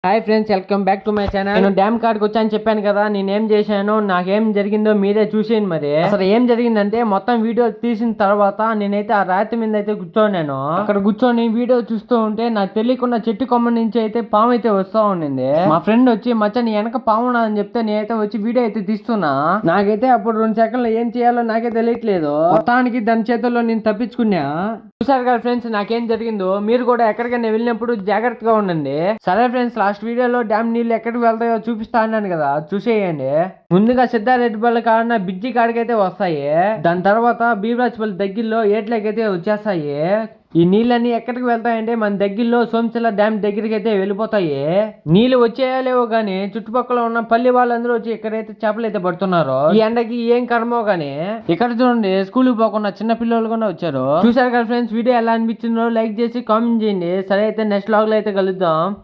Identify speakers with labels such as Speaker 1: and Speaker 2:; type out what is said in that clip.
Speaker 1: Hi friends, welcome back to my channel. నేను dam కాడికి వచ్చాను చెప్పాను కదా. నేనేం చేశాను, నాకేం జరిగిందో మీరే చూసేయండి. మరి అసలు ఏం జరిగిందంటే, మొత్తం వీడియో తీసిన తర్వాత నేనైతే ఆ రాతి మీద అయితే కూర్చోన్నాను. అక్కడ కూర్చొని వీడియో చూస్తూ ఉంటే నాకు తెలియకుండా చెట్టు కొమ్మ నుంచి అయితే పాము అయితే వస్తూ ఉండింది. మా ఫ్రెండ్ వచ్చి మచ్చ నీ వెనక పాము ఉన్నదని చెప్తే నేనైతే వచ్చి వీడియో అయితే తీస్తున్నా. నాకైతే అప్పుడు 2 సెకండ్లు ఏం చేయాలో నాకే తెలియట్లేదు. మొత్తానికి దాని చేతుల్లో నేను తప్పించుకున్నా. చూసారు కదా ఫ్రెండ్స్, నాకేం జరిగిందో. మీరు కూడా ఎక్కడికైనా వెళ్ళినప్పుడు జాగ్రత్తగా ఉండండి. సరే ఫ్రెండ్స్, లాస్ట్ వీడియోలో డ్యామ్ నీళ్ళు ఎక్కడికి వెళ్తాయో చూపిస్తా అన్నాను కదా, చూసేయండి. ముందుగా సిద్ధారెడ్డిపల్లి కాడ బిజ్జి కాడికైతే వస్తాయి. దాని తర్వాత బీరాజ్పల్లి దగ్గరలో ఏట్లకైతే వచ్చేస్తాయి. ఈ నీళ్ళన్నీ ఎక్కడికి వెళ్తాయంటే మన దగ్గరలో సోమశిల డ్యామ్ దగ్గరికి అయితే వెళ్ళిపోతాయి. నీళ్ళు వచ్చేయలేవో గానీ చుట్టుపక్కల ఉన్న పల్లి వాళ్ళందరూ వచ్చి ఇక్కడైతే చేపలు అయితే పడుతున్నారు. ఈ ఎండకి ఏం కర్మో గానీ. ఇక్కడ చూడండి, స్కూల్ పోకుండా చిన్న పిల్లలు కూడా వచ్చారు. చూసారు కదా ఫ్రెండ్స్, వీడియో ఎలా అనిపించిందో లైక్ చేసి కామెంట్ చేయండి. సరే అయితే నెక్స్ట్ వ్లాగ్ లో అయితే కలుద్దాం.